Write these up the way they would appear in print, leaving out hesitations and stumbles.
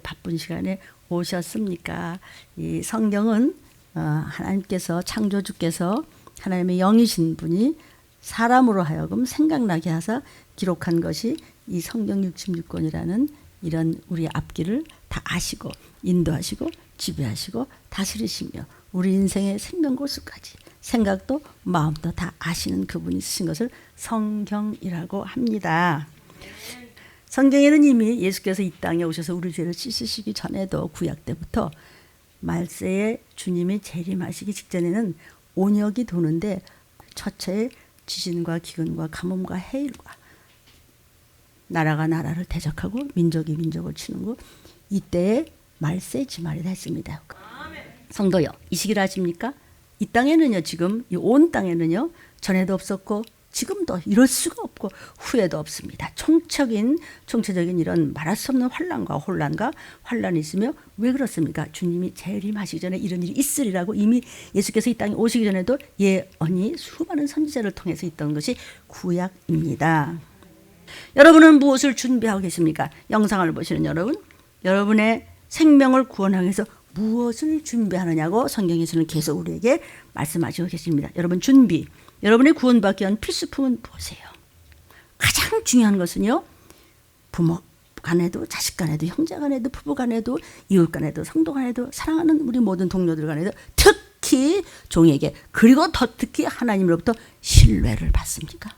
바쁜 시간에 오셨습니까? 이 성경은 하나님께서 창조주께서 하나님의 영이신 분이 사람으로 하여금 생각나게 하사 기록한 것이 이 성경 66권이라는 이런 우리 앞길을 다 아시고 인도하시고 지배하시고 다스리시며 우리 인생의 생명골수까지 생각도 마음도 다 아시는 그분이 쓰신 것을 성경이라고 합니다. 성경에는 이미 예수께서 이 땅에 오셔서 우리 죄를 씻으시기 전에도 구약 때부터 말세에 주님이 재림하시기 직전에는 온역이 도는데 처처에 지진과 기근과 가뭄과 해일과 나라가 나라를 대적하고 민족이 민족을 치는 거 이때에 말세 지말이다 했습니다. 성도요, 이 시기를 아십니까? 이 땅에는요, 지금 이 온 땅에는요, 전에도 없었고 지금도 이럴 수가 없고 후에도 없습니다. 총체적인 이런 말할 수 없는 환란이 있으며 왜 그렇습니까? 주님이 재림하시기 전에 이런 일이 있으리라고 이미 예수께서 이 땅에 오시기 전에도 예언이 수많은 선지자를 통해서 있던 것이 구약입니다. 여러분은 무엇을 준비하고 계십니까? 영상을 보시는 여러분의 생명을 구원하기 위해서 무엇을 준비하느냐고 성경에서는 계속 우리에게 말씀하시고 계십니다. 여러분 준비, 여러분의 구원받기 위한 필수품은 무엇이에요? 가장 중요한 것은요, 부모 간에도 자식 간에도 형제 간에도 부부 간에도 이웃 간에도 성도 간에도 사랑하는 우리 모든 동료들 간에도 특히 종에게 그리고 더 특히 하나님으로부터 신뢰를 받습니까?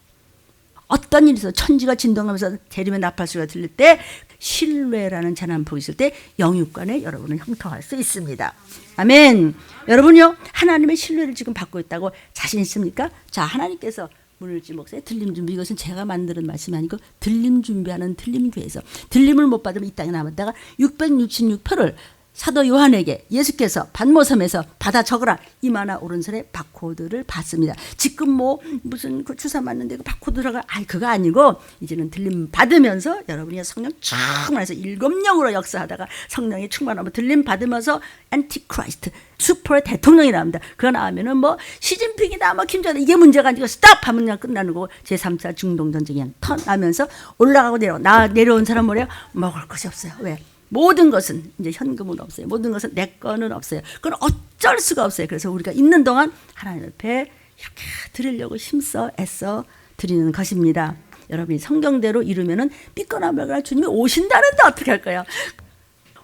어떤 일이 있어 천지가 진동하면서 재림의 나팔소리가 들릴 때 신뢰라는 재난폭이 있을 때 영육간에 여러분은 형통할 수 있습니다. 아멘. 여러분요, 하나님의 신뢰를 지금 받고 있다고 자신 있습니까? 자, 하나님께서 문을지 목사의 들림 준비, 이것은 제가 만드는 말씀이 아니고 들림 준비하는 들림교회에서 들림을 못 받으면 이 땅에 남았다가 666표를 사도 요한에게 예수께서 반모섬에서 받아 적으라 이마나 오른손에 바코드를 받습니다. 지금 무슨 그 주사 맞는데 그 바코드가 그거 아니고 이제는 들림 받으면서 여러분이 성령 충만해서 7영으로 역사하다가 성령이 충만하면 들림 받으면서 안티크라이스트 슈퍼 대통령이 나옵니다. 그거 나오면은 시진핑이다 김정은 이게 문제가 아니고 스탑 하면 그냥 끝나는 거고 제3차 중동전쟁이 그냥 턴하면서 올라가고 내려온 사람 뭐래요? 먹을 것이 없어요. 왜? 모든 것은 이제 현금은 없어요. 모든 것은 내 거는 없어요. 그건 어쩔 수가 없어요. 그래서 우리가 있는 동안 하나님 앞에 이렇게 드리려고 힘써 애써 드리는 것입니다. 여러분이 성경대로 이루면은 믿거나 말거나 주님이 오신다는데 어떻게 할까요?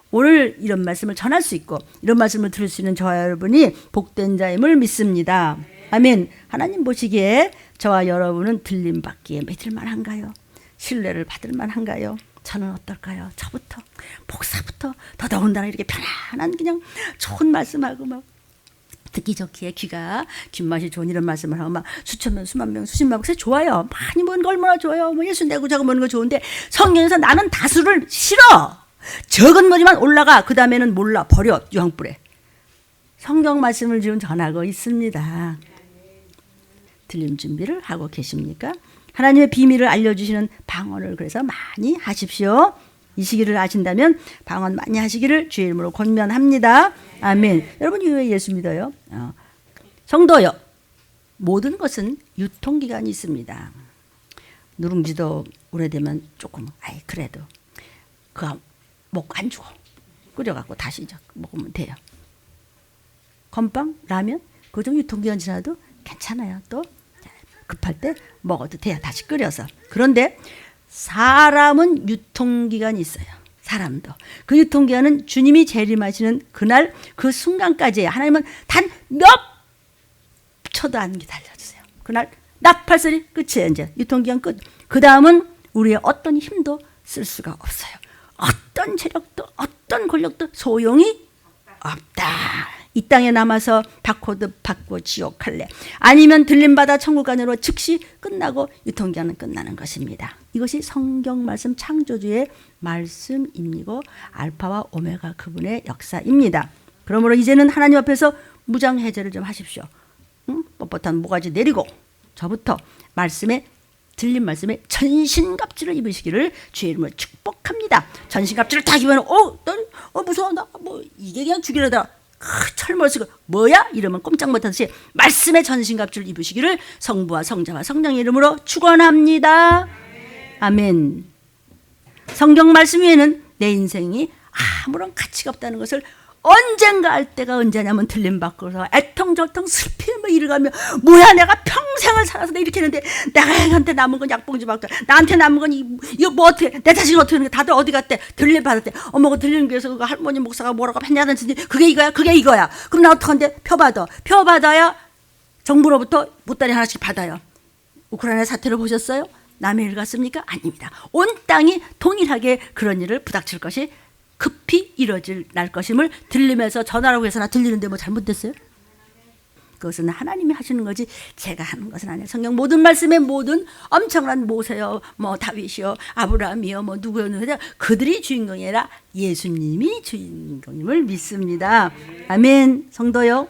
오늘 이런 말씀을 전할 수 있고 이런 말씀을 들을 수 있는 저와 여러분이 복된 자임을 믿습니다. 아멘. 하나님 보시기에 저와 여러분은 들림 받기에 믿을 만한가요? 신뢰를 받을 만한가요? 저는 어떨까요? 저부터 목사부터 더더군다나 이렇게 편안한 그냥 좋은 말씀하고 듣기 좋기에 귓맛이 좋은 이런 말씀을 하고 수천 명 수만 명 수십만 명 좋아요. 많이 모는 거 얼마나 좋아요. 예수 내고 저거 모는 거 좋은데 성경에서 나는 다수를 싫어. 적은 머리만 올라가. 그 다음에는 몰라 버려 유황불에. 성경 말씀을 지금 전하고 있습니다. 들림 준비를 하고 계십니까? 하나님의 비밀을 알려주시는 방언을 그래서 많이 하십시오. 이 시기를 아신다면 방언 많이 하시기를 주의 이름으로 권면합니다. 아멘. 여러분 왜 예수 믿어요? 성도요. 모든 것은 유통기간이 있습니다. 누룽지도 오래되면 조금 그래도 그거 먹고 안 주고 끓여갖고 다시 먹으면 돼요. 건빵, 라면 그 좀 유통기간 지나도 괜찮아요. 또 급할 때 먹어도 돼요. 다시 끓여서. 그런데 사람은 유통기간이 있어요. 사람도. 그 유통기간은 주님이 재림하시는 그날 그 순간까지예요. 하나님은 단 몇 초도 안 기다려주세요. 그날 나팔소리 끝이에요. 이제 유통기간 끝. 그 다음은 우리의 어떤 힘도 쓸 수가 없어요. 어떤 재력도 어떤 권력도 소용이 없다. 이 땅에 남아서 바코드 받고 지옥 갈래. 아니면 들림받아 천국 안으로 즉시 끝나고 유통기한은 끝나는 것입니다. 이것이 성경 말씀 창조주의 말씀이고 알파와 오메가 그분의 역사입니다. 그러므로 이제는 하나님 앞에서 무장해제를 좀 하십시오. 뻣뻣한 모가지 내리고 저부터 들린 말씀에 전신갑주를 입으시기를 주의 이름으로 축복합니다. 전신갑주를 딱 입으면 무서워 나 이게 그냥 죽이려다 철물 쓰고 뭐야? 이러면 꼼짝 못하듯이 말씀의 전신갑주를 입으시기를 성부와 성자와 성령의 이름으로 축원합니다. 아멘. 성경 말씀 위에는 내 인생이 아무런 가치가 없다는 것을 언젠가 알 때가 언제냐면 들림받고서 애통절통 슬피 이러가며 뭐야 내가 평생을 살아서 이렇게 했는데 내가 애한테 남은 건 약봉지밖에 나한테 남은 건 이거 뭐 어떻게 내 자식이 어떻게 하는 거야 다들 어디 갔대 들림받았대 어머 그 들림교회에서 그 할머니 목사가 뭐라고 했냐든지 그게 이거야 그럼 나 어떡한데 표받아야 정부로부터 보따리 하나씩 받아요. 우크라이나 사태를 보셨어요? 남의 일 같습니까? 아닙니다. 온 땅이 동일하게 그런 일을 부닥칠 것이 급히 이뤄질 날 것임을 들리면서 전하라고 해서 나 들리는데 뭐 잘못됐어요? 그것은 하나님이 하시는 거지 제가 하는 것은 아니에요. 성경 모든 말씀에 모든 엄청난 모세요, 뭐 다윗이요, 아브라함이요, 뭐 누구요, 그들이 주인공이 아니라 예수님이 주인공임을 믿습니다. 아멘. 성도요,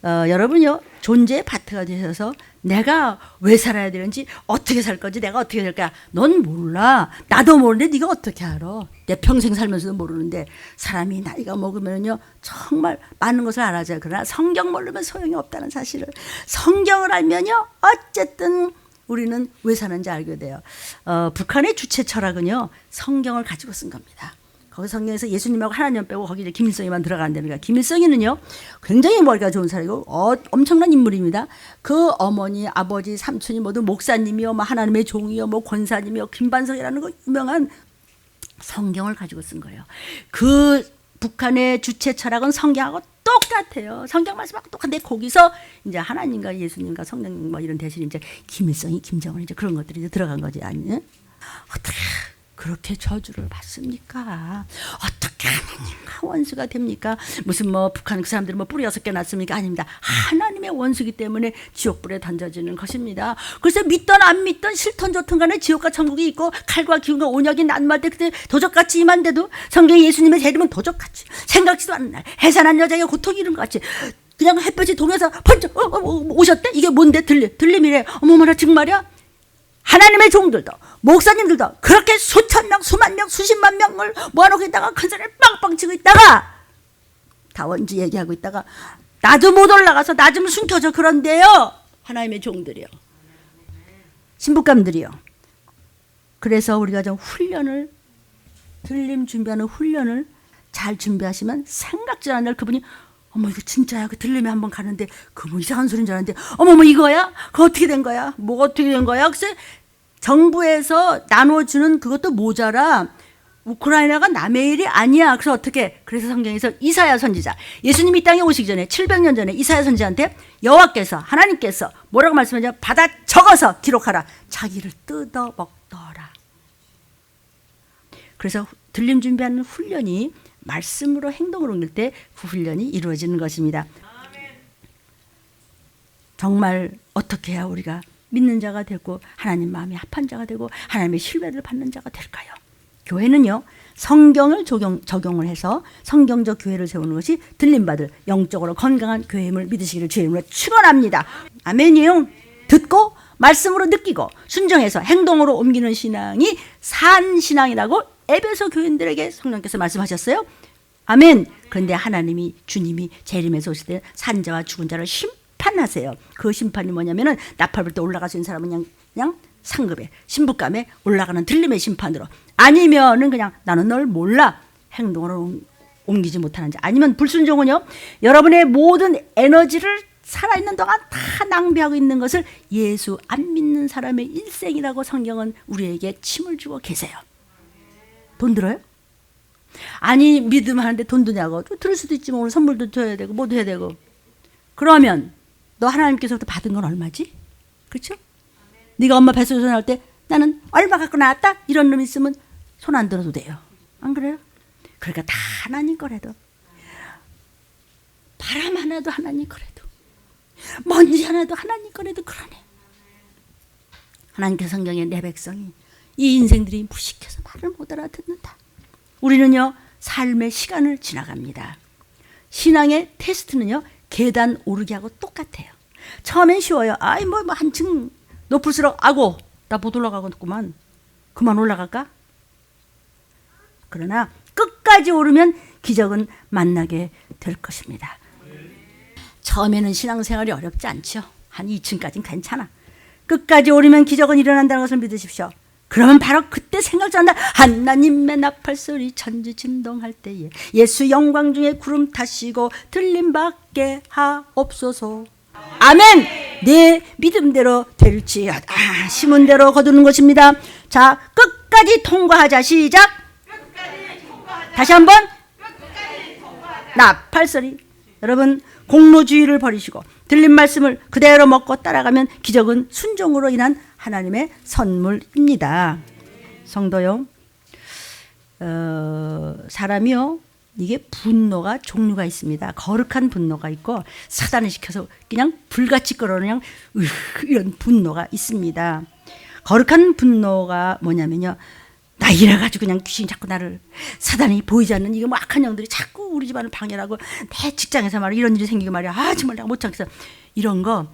여러분요 존재의 파트가 되셔서 내가 왜 살아야 되는지 어떻게 살 건지 내가 어떻게 될 거야 넌 몰라. 나도 모르는데 네가 어떻게 알아. 내 평생 살면서도 모르는데 사람이 나이가 먹으면요 정말 많은 것을 알아져요. 그러나 성경 모르면 소용이 없다는 사실을 성경을 알면요 어쨌든 우리는 왜 사는지 알게 돼요. 북한의 주체 철학은요 성경을 가지고 쓴 겁니다. 거기 성경에서 예수님하고 하나님 빼고 거기 이제 김일성이만 들어간다는 거야. 김일성이는요 굉장히 머리가 좋은 사람이고 엄청난 인물입니다. 그 어머니, 아버지, 삼촌이 모두 목사님이요, 뭐 하나님의 종이요, 뭐 권사님이요, 김반석이라는 거 유명한 성경을 가지고 쓴 거예요. 그 북한의 주체 철학은 성경하고 똑같아요. 성경 말씀하고 똑같은데 거기서 이제 하나님과 예수님과 성령 뭐 이런 대신 이제 김일성이, 김정은 이제 그런 것들이 이제 들어간 거지 아니? 어떻게? 그렇게 저주를 받습니까? 어떻게 하나님과 원수가 됩니까? 무슨 뭐 북한 그 사람들이 뭐 뿔이 6개 났습니까? 아닙니다. 하나님의 원수기 때문에 지옥불에 던져지는 것입니다. 그래서 믿던 안 믿던 싫던 좋든 간에 지옥과 천국이 있고 칼과 기운과 온약이 난무할 때 그때 도적같이 임한데도 성경에 예수님의 재림은 도적같이 생각지도 않는 날 해산한 여자의 고통이 이런 것 같이 그냥 햇볕이 동해서 번쩍 오셨대? 이게 뭔데? 들림이래. 어머머나 정말이야? 하나님의 종들도 목사님들도 그렇게 수천 명, 수만 명, 수십만 명을 모아놓고 있다가 큰 소리를 빵빵 치고 있다가 다원지 얘기하고 있다가 나도 못 올라가서 나 좀 숨겨줘 그런데요 하나님의 종들이요 신부감들이요. 그래서 우리가 좀 훈련을 들림 준비하는 훈련을 잘 준비하시면 생각지 않은 날 그분이 어머 이거 진짜야 그 들림에 한번 가는데 그뭐 이상한 소리인 줄 알았는데 어머 뭐 이거야? 그거 어떻게 된 거야? 뭐가 어떻게 된 거야? 글쎄 정부에서 나눠주는 그것도 모자라 우크라이나가 남의 일이 아니야. 그래서 어떻게? 그래서 성경에서 이사야 선지자 예수님이 이 땅에 오시기 전에 700년 전에 이사야 선지자한테 여호와께서 하나님께서 뭐라고 말씀하냐 받아 적어서 기록하라. 자기를 뜯어 먹더라. 그래서 들림 준비하는 훈련이 말씀으로 행동으로 옮길 때 그 훈련이 이루어지는 것입니다. 정말 어떻게 해야 우리가 믿는 자가 되고 하나님 마음에 합한 자가 되고 하나님의 신뢰를 받는 자가 될까요? 교회는요 성경을 적용을 해서 성경적 교회를 세우는 것이 들림받을 영적으로 건강한 교회임을 믿으시기를 주의 이름으로 축원합니다. 아멘이요. 듣고 말씀으로 느끼고 순종해서 행동으로 옮기는 신앙이 산 신앙이라고 에베소 교인들에게 성령께서 말씀하셨어요. 아멘. 그런데 하나님이 주님이 재림에서 오실 때 산자와 죽은 자를 심판하세요. 그 심판이 뭐냐면은 나팔불 때 올라갈 수 있는 사람은 그냥 상급에 신부감에 올라가는 들림의 심판으로 아니면은 그냥 나는 널 몰라 행동으로 옮기지 못하는 자 아니면 불순종은요 여러분의 모든 에너지를 살아있는 동안 다 낭비하고 있는 것을 예수 안 믿는 사람의 일생이라고 성경은 우리에게 침을 주고 계세요. 돈 들어요? 아니 믿음 하는데 돈 드냐고 들을 수도 있지만 오늘 선물도 줘야 되고 뭐도 해야 되고 그러면 너 하나님께서부터 받은 건 얼마지? 그렇죠? 네가 엄마 뱃속에서 나올 때 나는 얼마 갖고 나왔다? 이런 놈 있으면 손 안 들어도 돼요. 안 그래요? 그러니까 다 하나님 거래도 바람 하나도 하나님 거래도 먼지 하나도 하나님 거래도 그러네. 하나님께서 성경에 내 백성이 이 인생들이 무식해서 말을 못 알아듣는다. 우리는요 삶의 시간을 지나갑니다. 신앙의 테스트는요 계단 오르기 하고 똑같아요. 처음엔 쉬워요. 아이 뭐 한층 높을수록 아고 나 못 올라가겠구만. 그만 올라갈까? 그러나 끝까지 오르면 기적은 만나게 될 것입니다. 처음에는 신앙생활이 어렵지 않죠. 한 2층까지는 괜찮아. 끝까지 오르면 기적은 일어난다는 것을 믿으십시오. 그러면 바로 그때 생각난다. 하나님의 나팔소리 천지 진동할 때에 예수 영광 중에 구름 타시고 들림받게 하옵소서. 아멘. 내 믿음대로 될지어다. 심은 대로 거두는 것입니다. 자, 끝까지 통과하자. 시작. 다시 한번. 나팔소리. 여러분, 공로주의를 버리시고 들린 말씀을 그대로 먹고 따라가면 기적은 순종으로 인한 하나님의 선물입니다. 성도요, 사람이요, 이게 분노가 종류가 있습니다. 거룩한 분노가 있고 사단을 시켜서 그냥 불같이 끓어오는 그냥 이런 분노가 있습니다. 거룩한 분노가 뭐냐면요, 나 이래가지고 그냥 귀신이 자꾸 나를, 사단이 보이지 않는 이게 뭐 악한 영들이 자꾸 우리 집안을 방해하고 내 직장에서 말이야 이런 일이 생기고 말이야, 아 정말 내가 못 참겠어. 이런 걸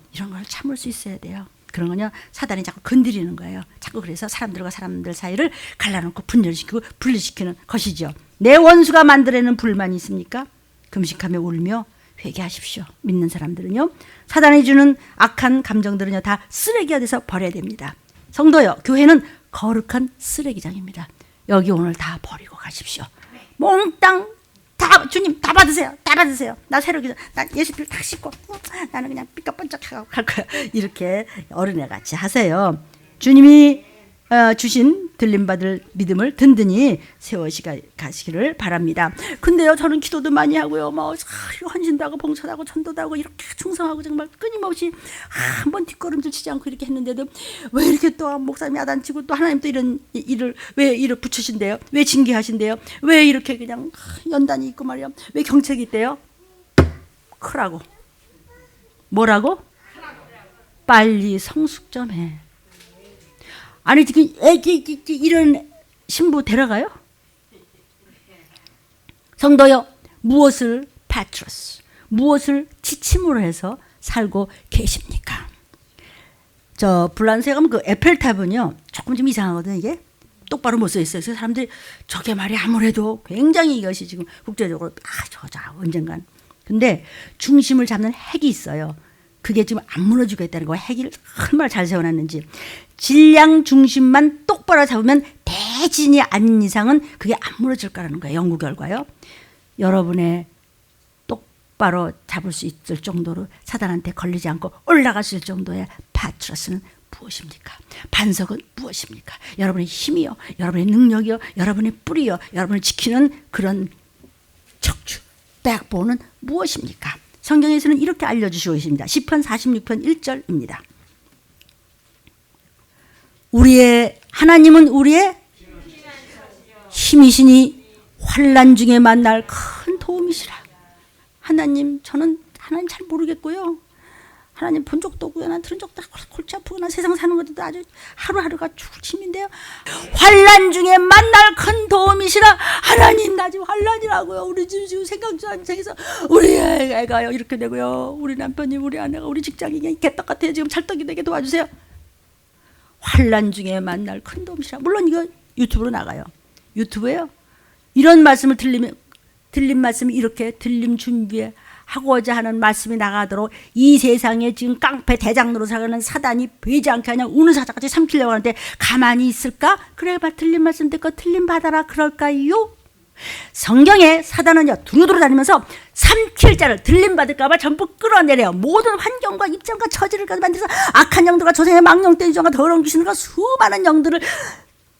참을 수 있어야 돼요. 그런 건요, 사단이 자꾸 건드리는 거예요. 자꾸 그래서 사람들과 사람들 사이를 갈라놓고 분열시키고 분리시키는 것이죠. 내 원수가 만들어내는 불만이 있습니까? 금식하며 울며 회개하십시오. 믿는 사람들은요, 사단이 주는 악한 감정들은요 다 쓰레기가 돼서 버려야 됩니다. 성도요, 교회는 거룩한 쓰레기장입니다. 여기 오늘 다 버리고 가십시오. 몽땅 다, 주님 다 받으세요. 다 받으세요. 나 새로 나 예수피를 다 씻고 나는 그냥 삐까뻔쩍하고 갈 거야. 이렇게 어른애 같이 하세요. 주님이 주신 들림받을 믿음을 든든히 세워가시기를 바랍니다. 근데요, 저는 기도도 많이 하고요, 뭐 헌신도 하고 봉사도 하고 전도도 하고 이렇게 충성하고 정말 끊임없이 한 번 뒷걸음질 치지 않고 이렇게 했는데도 왜 이렇게 또 목사님이 야단치고 또 하나님 또 이런 일을 왜 이렇게 붙이신대요? 왜 징계하신대요? 왜 이렇게 그냥 연단이 있고 말이야? 왜 경책이 있대요? 크라고. 뭐라고? 빨리 성숙 좀 해. 아니 지금 애기 이런 신부 데려가요? 성도요, 무엇을 파트러스, 무엇을 지침으로 해서 살고 계십니까? 저 불란서에 가면 그 에펠탑은요 조금 좀 이상하거든요. 이게 똑바로 못 써 있어요. 그래서 사람들이 저게 말이 아무래도 굉장히 이것이 지금 국제적으로 저자 언젠간. 근데 중심을 잡는 핵이 있어요. 그게 지금 안 무너지고 있다는 거예요. 핵을 얼마나 잘 세워놨는지. 질량 중심만 똑바로 잡으면 대진이 아닌 이상은 그게 안 무너질 거라는 거예요. 연구 결과요. 여러분의 똑바로 잡을 수 있을 정도로 사단한테 걸리지 않고 올라갈 수 있을 정도의 파트러스는 무엇입니까? 반석은 무엇입니까? 여러분의 힘이요, 여러분의 능력이요, 여러분의 뿌리요, 여러분을 지키는 그런 척추, 백본은 무엇입니까? 성경에서는 이렇게 알려주시고 있습니다. 시편 46편 1절입니다. 하나님은 우리의 힘이시니 환난 중에 만날 큰 도움이시라. 하나님, 저는 하나님 잘 모르겠고요. 하나님 본 적도 없고요. 난 들은 적도 없고 골치 아프고 난 세상 사는 것도 아주 하루하루가 죽을 힘인데요. 환난 중에 만날 큰 도움이시라. 하나님, 나 지금 환난이라고요. 우리 지금 생각도 안 생겨서 우리 애가요 이렇게 되고요. 우리 남편이, 우리 아내가, 우리 직장이 개떡 같아요. 지금 찰떡이 되게 도와주세요. 환난 중에 만날 큰 도움이시라. 물론 이거 유튜브로 나가요. 유튜브에요. 이런 말씀을 들린 말씀이 이렇게 들림 준비해 하고자 하는 말씀이 나가도록 이 세상에 지금 깡패 대장으로 살아가는 사단이 보이지 않게 그냥 우는 사자같이 삼키려고 하는데 가만히 있을까? 그래 봐, 들린 말씀 듣고 틀림 받아라 그럴까요? 성경에 사단은요 두루두루 다니면서 삼킬 자를 들림 받을까봐 전부 끌어내려요. 모든 환경과 입장과 처지를까지 만들어서 악한 영들과 조상의 망령된 영과 더러운 귀신과 수많은 영들을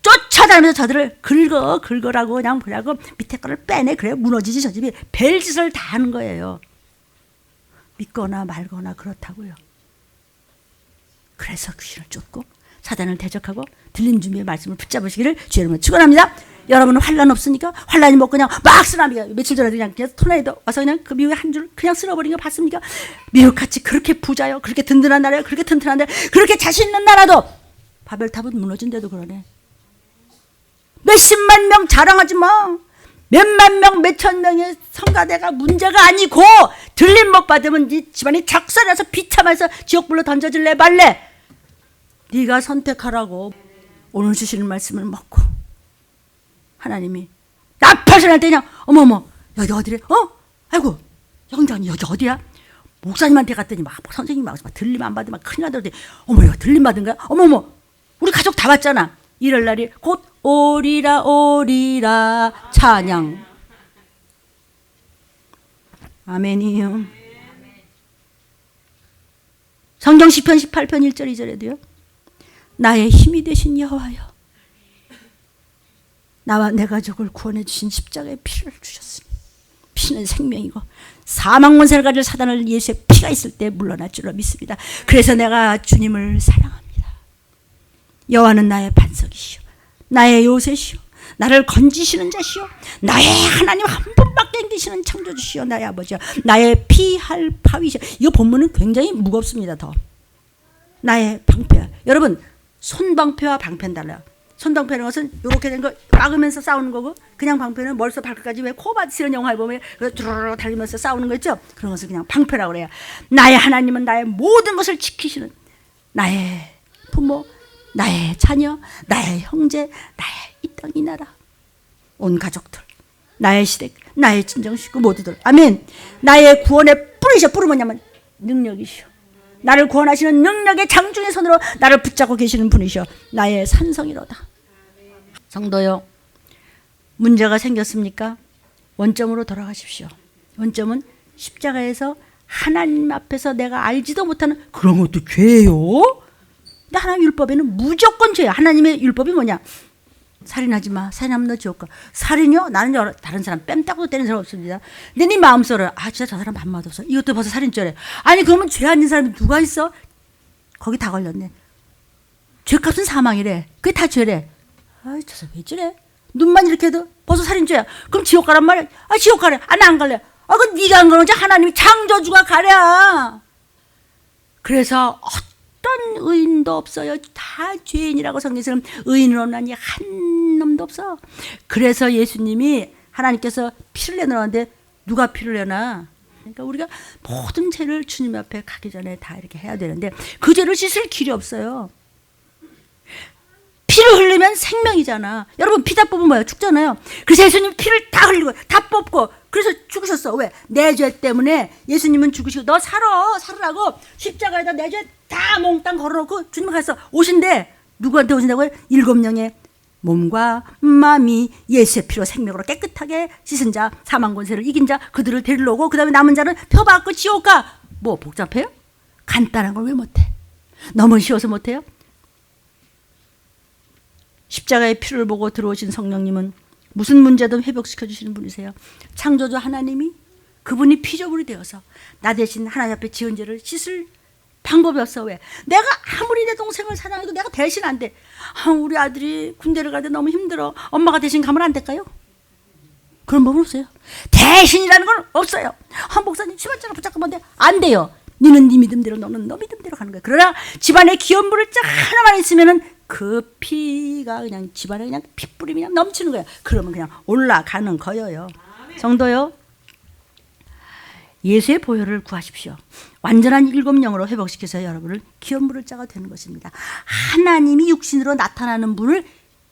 쫓아다니면서 저들을 긁어라고 그냥 보라고 밑에 거를 빼내. 그래요 무너지지. 저 집이 별짓을 다 하는 거예요. 믿거나 말거나 그렇다고요. 그래서 귀신을 쫓고 사단을 대적하고 들린 준비의 말씀을 붙잡으시기를 주의 이름으로 축원합니다. 여러분은 환란 없습니까? 환란이 뭐 그냥 막 쓰나미가 며칠 전에도 그냥 토네이도 와서 그냥 그 미국의 한 줄 그냥 쓸어버린 거 봤습니까? 미국같이 그렇게 부자요, 그렇게 든든한 나라요, 그렇게 튼튼한데, 그렇게 자신 있는 나라도 바벨탑은 무너진데도 그러네. 몇십만 명 자랑하지 마. 몇만 명, 몇천 명의 성가대가 문제가 아니고 들림 못 받으면 네 집안이 작살나서 비참해서 지옥불로 던져질래 말래. 네가 선택하라고. 오늘 주시는 말씀을 먹고 하나님이 나팔선할 때냐, 어머머 여기 어디래? 아이고 영장님 여기 어디야? 목사님한테 갔더니 막 선생님이 막 들림 안 받으면 큰일 나더니 어머 이거 들림 받은 거야? 어머머 우리 가족 다 왔잖아. 이럴 날이 곧 오리라 오리라 찬양. 아멘이요. 성경 시편 18편 1절 2절에도요. 나의 힘이 되신 여호와여, 나와 내 가족을 구원해 주신 십자가의 피를 주셨으니 피는 생명이고 사망 권세를 가질 사단을 예수의 피가 있을 때 물러날 줄로 믿습니다. 그래서 내가 주님을 사랑합니다. 여호와는 나의 반석이시오, 나의 요새시오, 나를 건지시는 자시오, 나의 하나님 한 분밖에 안 계시는 창조주시오, 나의 아버지요, 나의 피할 바위시오. 이거 본문은 굉장히 무겁습니다. 더 나의 방패. 여러분, 손방패와 방패는 달라요. 손방패는 것은 이렇게 된 거 막으면서 싸우는 거고, 그냥 방패는 머리부터 발끝까지 왜 코바디스 이런 영화에 보면 두루루루 달리면서 싸우는 거 있죠? 그런 것을 그냥 방패라고 그래요. 나의 하나님은 나의 모든 것을 지키시는, 나의 부모, 나의 자녀, 나의 형제, 나의 이 땅 이 나라, 온 가족들, 나의 시댁, 나의 친정 식구 모두들. 아멘. 나의 구원의 뿌리셔. 뿌리 뭐냐면 능력이시오. 나를 구원하시는 능력의 장중의 손으로 나를 붙잡고 계시는 분이시오. 나의 산성이로다. 성도요, 문제가 생겼습니까? 원점으로 돌아가십시오. 원점은 십자가에서 하나님 앞에서 내가 알지도 못하는 그런 것도 죄예요. 근데 하나님 율법에는 무조건 죄야. 하나님의 율법이 뭐냐? 살인하지 마. 살인하면 너 지옥 가. 살인이요? 나는 다른 사람 뺨 따고 때리는 사람 없습니다. 근데 네 마음속으로 진짜 저 사람 밥맛 없어. 이것도 벌써 살인죄래. 아니 그러면 죄 안 짓는 사람이 누가 있어? 거기 다 걸렸네. 죄값은 사망이래. 그게 다 죄래. 저 사람 왜 저래? 눈만 이렇게 해도 벌써 살인죄야. 그럼 지옥 가란 말이야. 지옥 가래. 나 안 갈래. 그건 네가 안 가는지 하나님이 창조주가 가랴. 그래서 어떤 의인도 없어요. 다 죄인이라고 성경에서는 의인으로는 아니 한 놈도 없어. 그래서 예수님이 하나님께서 피를 내놓았는데 누가 피를 내나? 그러니까 우리가 모든 죄를 주님 앞에 가기 전에 다 이렇게 해야 되는데 그 죄를 씻을 길이 없어요. 피를 흘리면 생명이잖아. 여러분 피 다 뽑으면 뭐예요? 죽잖아요. 그래서 예수님 피를 다 흘리고 다 뽑고 그래서 죽으셨어. 왜? 내 죄 때문에 예수님은 죽으시고 너 살으라고 십자가에다 내 죄 다 몽땅 걸어놓고 주님 가서 오신대. 누구한테 오신다고요? 7명의 몸과 마음이 예수의 피로 생명으로 깨끗하게 씻은 자, 사망 권세를 이긴 자, 그들을 데리러 오고 그 다음에 남은 자는 표 받고 지옥 가. 뭐 복잡해요? 간단한 걸 왜 못해? 너무 쉬워서 못해요? 십자가의 피를 보고 들어오신 성령님은 무슨 문제든 회복시켜 주시는 분이세요. 창조주 하나님이 그분이 피조물이 되어서 나 대신 하나님 앞에 지은 죄를 씻을 방법이 없어. 왜? 내가 아무리 내 동생을 사랑해도 내가 대신 안 돼. 우리 아들이 군대를 가는데 너무 힘들어. 엄마가 대신 가면 안 될까요? 그런 법은 없어요. 대신이라는 건 없어요. 목사님 시발자가 붙잡으면 안 돼요. 너는 네 믿음대로, 너는 너 믿음대로 가는 거야. 그러나 집안에 기업 물을 쫙 하나만 있으면은 그 피가 그냥 집안에 그냥 핏불이 그냥 넘치는 거야. 그러면 그냥 올라가는 거예요. 성도요, 예수의 보혈을 구하십시오. 완전한 일곱 영으로 회복시켜서 여러분을 기업 물을 자가 되는 것입니다. 하나님이 육신으로 나타나는 분을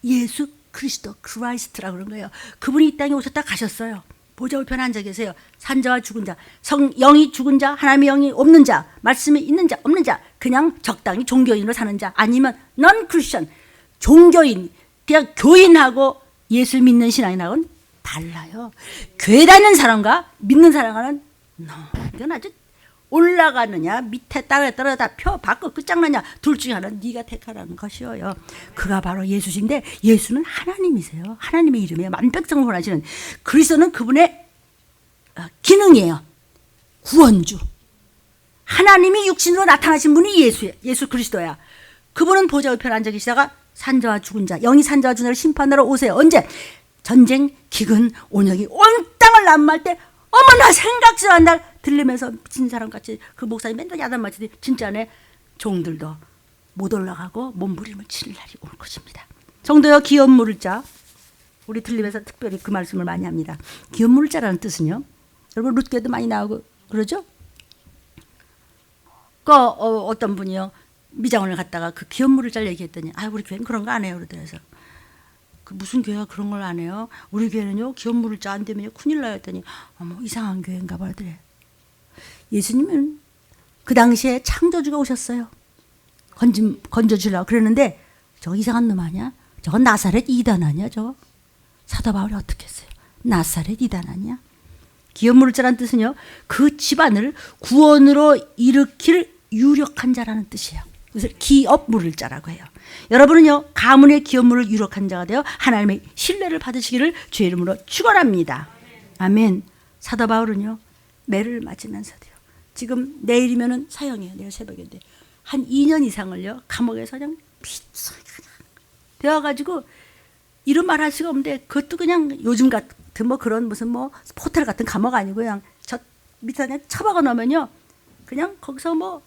예수 그리스도 크라이스트라고 그런 거예요. 그분이 이 땅에 오셨다 가셨어요. 보좌 우편에 앉아 계세요. 산자와 죽은 자, 영이 죽은 자, 하나님의 영이 없는 자, 말씀이 있는 자, 없는 자, 그냥 적당히 종교인으로 사는 자, 아니면 넌 크리스천, 종교인, 그냥 교인하고 예수 믿는 신앙인하고는 달라요. 교회 다니는 사람과 믿는 사람과는 이건 아주 올라가느냐 밑에 떨어다 표 바꿔 끝장나냐 둘 중에 하나는 네가 택하라는 것이어요. 그가 바로 예수신데 예수는 하나님이세요. 하나님의 이름이에요. 만백성을 원하시는 그리스도는 그분의 기능이에요. 구원주. 하나님이 육신으로 나타나신 분이 예수예요. 예수 그리스도야. 그분은 보좌 우편에 앉아 계시다가 산자와 죽은 자, 영이 산자와 죽은 자를 심판하러 오세요. 언제? 전쟁, 기근, 온역이 온 땅을 난무할 때 어머나 생각지도 않은 날 들리면서 미친 사람같이 그 목사님 맨날 야단맞히더니 진짜네. 종들도 못 올라가고 몸부림을 치는 날이 올 것입니다. 성도여, 기업 물을 자. 우리 들리면서 특별히 그 말씀을 많이 합니다. 기업 물을 자라는 뜻은요, 여러분 룻게도 많이 나오고 그러죠? 어떤 분이요 미장원을 갔다가 그 기업 물을 자 얘기했더니 우리 교회는 그런 거 안 해요. 그래서 그 무슨 교회가 그런 걸 안 해요? 우리 교회는요 기업 물을 자 안 되면 큰일 나요 했더니 이상한 교회인가 봐더래. 예수님은 그 당시에 창조주가 오셨어요. 건져주려고 그랬는데 저 이상한 놈 아니야? 저건 나사렛 이단 아니야 저거? 사도 바울이 어떻게 했어요? 나사렛 이단 아니야? 기업물을 자라는 뜻은요, 그 집안을 구원으로 일으킬 유력한 자라는 뜻이에요. 그래서 기업물을 자라고 해요. 여러분은요, 가문의 기업물을 유력한 자가 되어 하나님의 신뢰를 받으시기를 주의 이름으로 축원합니다. 아멘. 사도 바울은요, 매를 맞으면서도요, 지금 내일이면은 사형이에요. 내일 새벽인데 한 2년 이상을요 감옥에서 그냥 빗소리가 되어가지고 이런 말 할 수가 없는데, 그것도 그냥 요즘 같은 뭐 그런 무슨 뭐 호텔 같은 감옥 아니고 그냥 저 밑에 그냥 처박아 놓으면요, 그냥 거기서 뭐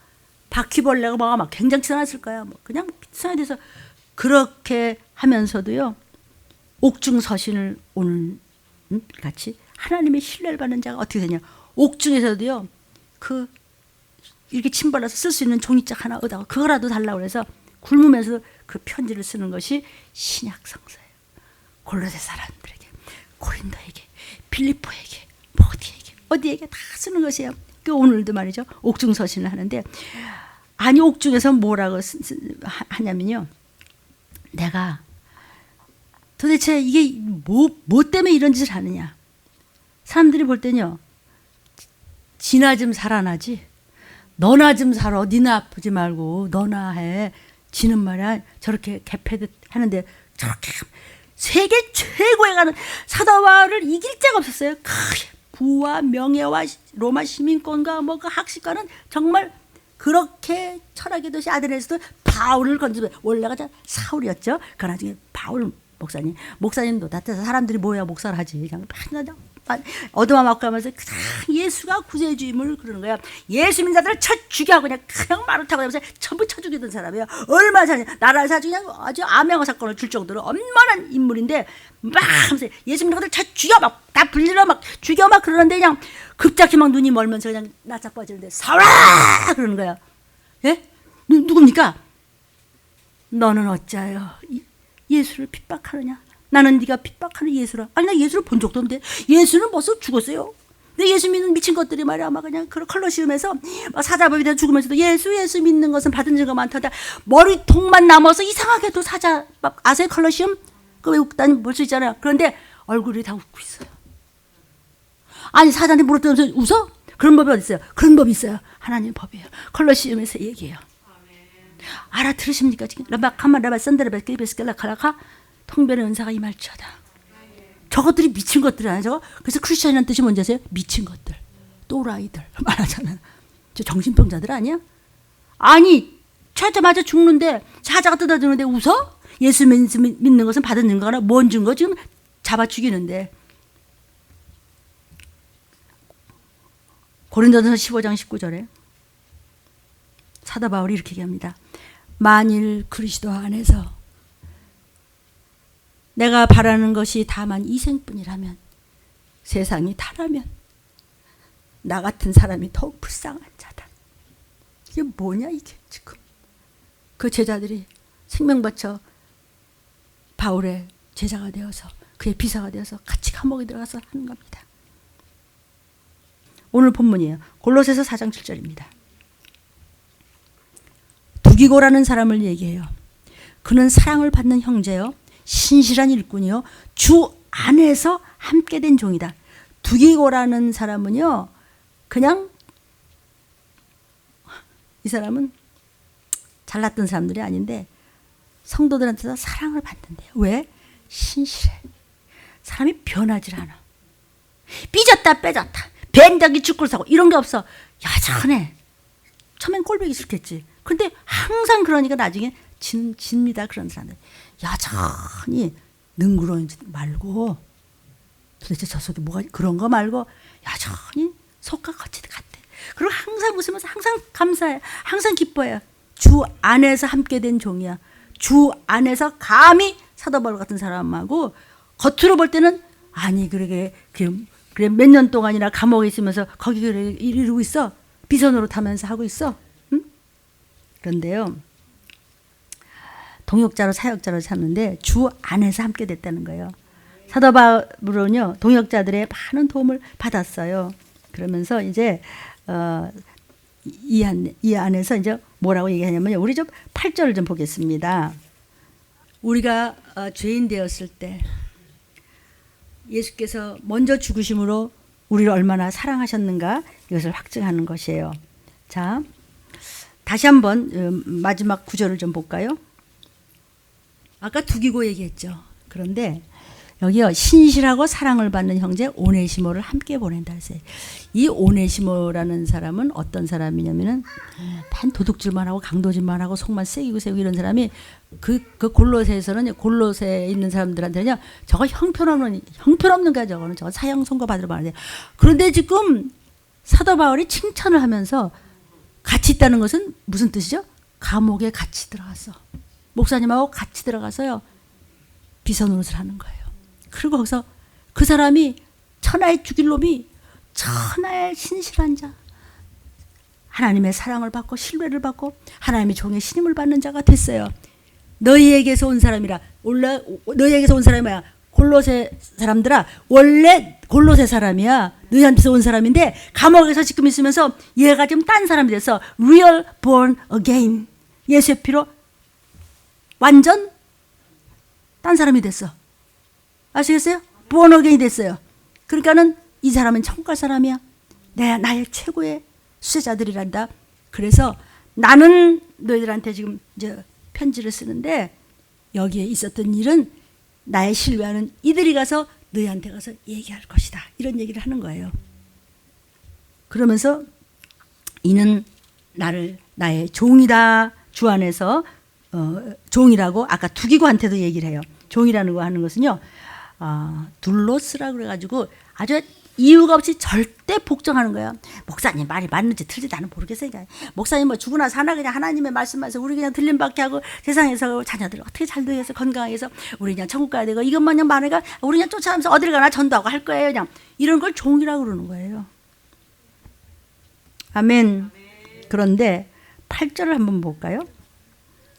바퀴벌레가 뭐가 막 굉장치 않았을 거야. 뭐 그냥 빗소리 돼서 그렇게 하면서도요, 옥중서신을 오늘 같이 하나님의 신뢰를 받는 자가 어떻게 되냐? 옥중에서도요, 그 이렇게 침발라서 쓸 수 있는 종이짝 하나 얻다가 그거라도 달라고 그래서 굶으면서 그 편지를 쓰는 것이 신약 성서예요. 골로새 사람들에게, 고린도에게, 빌립보에게, 뭐 어디에게 다 쓰는 것이에요. 그 오늘도 말이죠, 옥중서신을 하는데, 아니 옥중에서 뭐라고 하냐면요, 내가 도대체 이게 뭐 때문에 이런 짓을 하느냐. 사람들이 볼 때는요, 지나 좀 살아나지, 너나 좀 살아, 니나 아프지 말고 너나 해, 지는 말이야 저렇게 개패듯 하는데, 저렇게 세계 최고에 가는 사도 바울을 이길 자가 없었어요. 부와 명예와 로마 시민권과 뭐 그 학식과는 정말 그렇게 철학의 도시 아데네에서도 바울을 건지면, 원래가 사울이었죠. 그 나중에 바울 목사님도 다 사람들이 뭐야 목사를 하지, 그냥 얻어만 맞고 하면서 그냥 예수가 구세주임을 그러는 거야. 예수 믿는 자들을 쳐 죽여, 그냥 말을 타고 하면서 전부 쳐 죽이던 사람이야. 얼마나 잘하냐. 나라를 사주 그냥 아주 암행어 사건을 줄 정도로 엄만한 인물인데, 막 하면서 예수 믿는 자들 쳐 죽여, 막 다 불리러 막 죽여 막 그러는데, 그냥 급작히 막 눈이 멀면서 그냥 나짝 빠지는데 사울아 그러는 거야. 예? 누굽니까? 너는 어찌하여 예수를 핍박하느냐? 나는 네가 핍박하는 예수라. 아니 나 예수를 본 적도 없는데. 예수는 벌써 죽었어요. 근데 예수 믿는 미친 것들이 말이야 막 그냥 그런 컬러시움에서 막 사자법이 다 죽으면서도 예수 믿는 것은 받은 증거 많다. 머리통만 남아서 이상하게도 사자 아세요? 컬러시움? 그 외국 다니면 볼 수 있잖아요. 그런데 얼굴이 다 웃고 있어요. 아니 사자한테 물었더니 웃어? 그런 법이 어디 있어요? 그런 법이 있어요. 하나님 법이에요. 컬러시움에서 얘기해요. 알아들으십니까 지금? 라바카마라바 산다라바 끼베스켈라카라카 통변의 은사가 임할지어다. 저것들이 미친 것들 아니야 저거? 그래서 크리스천이라는 뜻이 뭔지 아세요? 미친 것들, 또라이들 말하잖아요. 저 정신병자들 아니야? 아니 찾자마자 죽는데 사자가 뜯어주는데 웃어? 예수 믿는 것은 받은 증거나 뭔 증거? 지금 잡아 죽이는데. 고린도전서 15장 19절에 사도 바울이 이렇게 얘기합니다. 만일 그리스도 안에서 내가 바라는 것이 다만 이 생뿐이라면, 세상이 다라면 나 같은 사람이 더욱 불쌍한 자다. 이게 뭐냐 이게 지금. 그 제자들이 생명 바쳐 바울의 제자가 되어서 그의 비사가 되어서 같이 감옥에 들어가서 하는 겁니다. 오늘 본문이에요. 골로새서 4장 7절입니다. 두기고라는 사람을 얘기해요. 그는 사랑을 받는 형제요, 신실한 일꾼이요, 주 안에서 함께 된 종이다. 두기고라는 사람은요, 그냥 이 사람은 잘났던 사람들이 아닌데 성도들한테서 사랑을 받는데요. 왜? 신실해. 사람이 변하질 않아. 삐졌다 빼졌다, 벤덕이 축구를 사고 이런 게 없어. 여전해. 처음엔 꼴보기 싫겠지. 근데 항상 그러니까 나중에 집니다. 그런 사람들 여전히 능구렁이지 말고, 도대체 저 속에 뭐가 그런 거 말고 여전히 속과 겉이 같대. 그리고 항상 웃으면서 항상 감사해, 항상 기뻐해요. 주 안에서 함께 된 종이야. 주 안에서 감히 사도 바울 같은 사람하고 겉으로 볼 때는 아니 그래 몇 년 동안이나 감옥에 있으면서 거기 그래 이러고 있어, 비선으로 타면서 하고 있어. 응? 그런데요, 동역자로 사역자로 찾는데 주 안에서 함께 됐다는 거예요. 사도 바울은요 동역자들의 많은 도움을 받았어요. 그러면서 이제 이 안에서 이제 뭐라고 얘기하냐면요, 우리 좀 8절을 좀 보겠습니다. 우리가 죄인 되었을 때 예수께서 먼저 죽으심으로 우리를 얼마나 사랑하셨는가 이것을 확증하는 것이에요. 자, 다시 한번 마지막 구절을 좀 볼까요? 아까 두기고 얘기했죠. 그런데 여기요, 신실하고 사랑을 받는 형제 오네시모를 함께 보낸다 했어요. 이 오네시모라는 사람은 어떤 사람이냐면은 반 도둑질만 하고 강도질만 하고 속만 새기고 새기고 이런 사람이 그 골로새에서는 골로새에 있는 사람들한테는요, 저거 형편없는 거야. 저거는 저거 사형 선고 받으러 가는데. 그런데 지금 사도 바울이 칭찬을 하면서 같이 있다는 것은 무슨 뜻이죠? 감옥에 같이 들어갔어. 목사님하고 같이 들어가서요, 비서노릇을 하는 거예요. 그리고 거기서 그 사람이 천하의 죽일 놈이 천하의 신실한 자, 하나님의 사랑을 받고 신뢰를 받고 하나님의 종의 신임을 받는 자가 됐어요. 너희에게서 온 사람이라. 원래 너희에게서 온 사람이 뭐야? 골로새 사람들아, 원래 골로새 사람이야. 너희한테서 온 사람인데 감옥에서 지금 있으면서 얘가 지금 딴 사람이 돼서 real born again, 예수의 피로 완전 딴 사람이 됐어. 아시겠어요? born again이 됐어요. 그러니까는 이 사람은 천국 갈 사람이야. 나의 최고의 수제자들이란다. 그래서 나는 너희들한테 지금 이제 편지를 쓰는데 여기에 있었던 일은 나의 신뢰하는 이들이 가서 너희한테 가서 얘기할 것이다. 이런 얘기를 하는 거예요. 그러면서 이는 나를 나의 종이다. 주 안에서 종이라고 아까 두기고한테도 얘기를 해요. 종이라는 거 하는 것은요, 둘로스라 그래가지고 아주 이유가 없이 절대 복종하는 거예요. 목사님 말이 맞는지 틀리지 나는 모르겠어요. 목사님 뭐 죽으나 사나 그냥 하나님의 말씀만서 우리 그냥 들림받게 하고 세상에서 자녀들 어떻게 잘 되겠어, 건강하게 해서 우리 그냥 천국 가야 되고 이것만 그냥 많으니까 우리 그냥 쫓아가면서 어디를 가나 전도하고 할 거예요. 그냥 이런 걸 종이라고 그러는 거예요. 아멘. 그런데 8절을 한번 볼까요?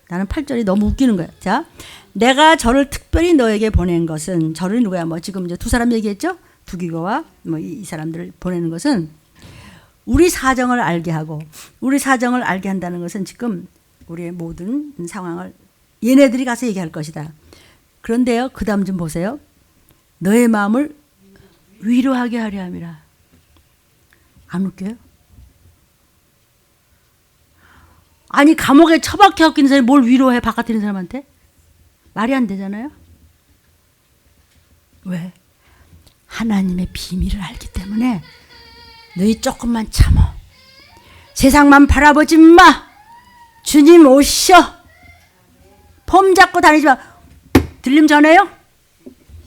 나는 8절이 너무 웃기는 거예요. 자, 내가 저를 특별히 너에게 보낸 것은, 저를 누구야? 뭐 지금 이제 두 사람 얘기했죠? 두기고와 뭐 이 사람들을 보내는 것은 우리 사정을 알게 하고, 우리 사정을 알게 한다는 것은 지금 우리의 모든 상황을 얘네들이 가서 얘기할 것이다. 그런데요, 그 다음 좀 보세요. 너의 마음을 위로하게 하려 함이라. 안 웃겨요? 아니, 감옥에 처박혀 있는 사람이 뭘 위로해, 바깥에 있는 사람한테? 말이 안 되잖아요. 왜? 하나님의 비밀을 알기 때문에 너희 조금만 참어. 세상만 바라보지 마. 주님 오셔. 폼 잡고 다니지 마. 들림 전해요?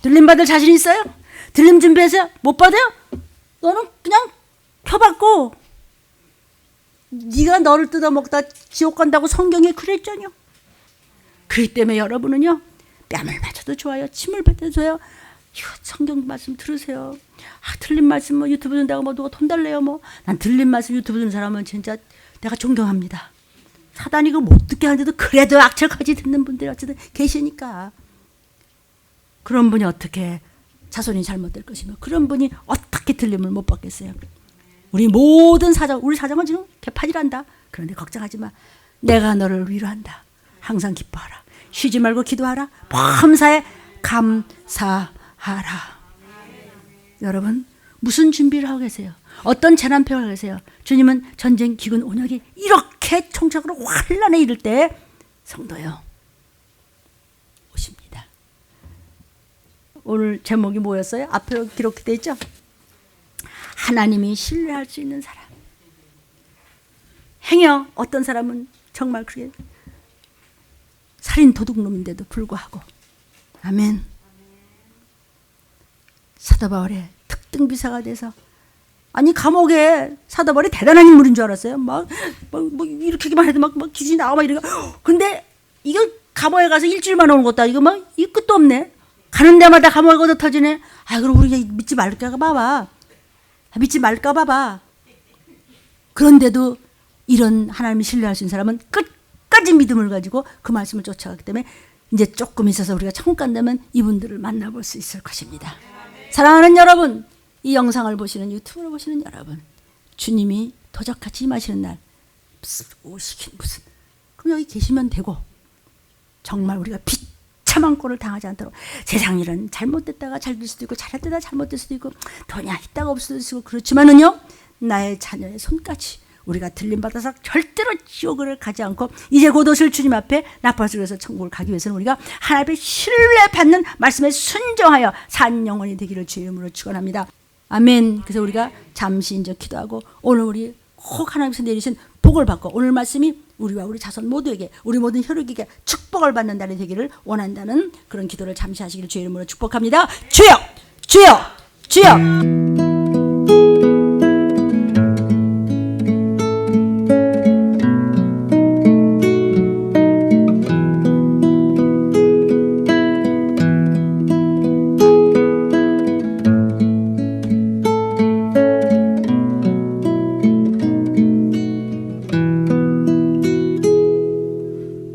들림 받을 자신 있어요? 들림 준비해서 못 받아요? 너는 그냥 펴받고 네가 너를 뜯어먹다 지옥 간다고 성경에 그랬잖요. 그렇기 때문에 여러분은요, 뺨을 맞춰도 좋아요, 침을 뱉어도 좋아요. 이거 성경 말씀 들으세요. 들린 말씀 뭐 유튜브 듣는다고 뭐 누가 돈 달래요 뭐. 난 들린 말씀 유튜브 듣는 사람은 진짜 내가 존경합니다. 사단이 그걸 못 듣게 하는데도 그래도 악철까지 듣는 분들이 어쨌든 계시니까. 그런 분이 어떻게 자손이 잘못될 것이며 그런 분이 어떻게 들림을 못 받겠어요. 우리 모든 사정, 우리 사정은 지금 개판이란다. 그런데 걱정하지 마. 내가 너를 위로한다. 항상 기뻐하라. 쉬지 말고 기도하라. 범사에 감사하라. 여러분, 무슨 준비를 하고 계세요? 어떤 재난표를 하고 계세요? 주님은 전쟁, 기근, 온역이 이렇게 총적으로 환란에 이를 때 성도요, 오십니다. 오늘 제목이 뭐였어요? 앞에 기록되어 있죠? 하나님이 신뢰할 수 있는 사람. 행여 어떤 사람은 정말 그게 살인 도둑놈인데도 불구하고, 아멘. 사도 바울의 특등 비사가 돼서, 아니 감옥에 사도 바울이 대단한 인물인 줄 알았어요. 막 이렇게만 해도 막 기준이 나와 막 이러고. 근데 이거 감옥에 가서 일주일만 오는 것도 아니고 막 이 끝도 없네. 가는 데마다 감옥에 걷어 터지네. 그럼 우리 믿지 말까 봐봐. 믿지 말까 봐봐. 그런데도 이런 하나님을 신뢰할 수 있는 사람은 끝까지 믿음을 가지고 그 말씀을 쫓아가기 때문에 이제 조금 있어서 우리가 천국 간다면 이분들을 만나볼 수 있을 것입니다. 사랑하는 여러분, 이 영상을 보시는, 유튜브를 보시는 여러분, 주님이 도적같이 임하시는 날, 오시긴 무슨, 그럼 여기 계시면 되고, 정말 우리가 비참한 꼴을 당하지 않도록. 세상 일은 잘못됐다가 잘 될 수도 있고 잘했다가 잘못될 수도 있고 돈이 있다가 없을 수도 있고 그렇지만은요, 나의 자녀의 손까지 우리가 들림받아서 절대로 지옥을 가지 않고 이제 곧 오실 주님 앞에 나팔을 해서 천국을 가기 위해서는 우리가 하나님의 신뢰받는 말씀에 순종하여 산 영혼이 되기를 주의 이름으로 축원합니다. 아멘. 그래서 우리가 잠시 이제 기도하고 오늘 우리 꼭 하나님께서 내리신 복을 받고 오늘 말씀이 우리와 우리 자손 모두에게 우리 모든 혈육에게 축복을 받는 날이 되기를 원한다는 그런 기도를 잠시 하시기를 주의 이름으로 축복합니다. 주여 주여 주여.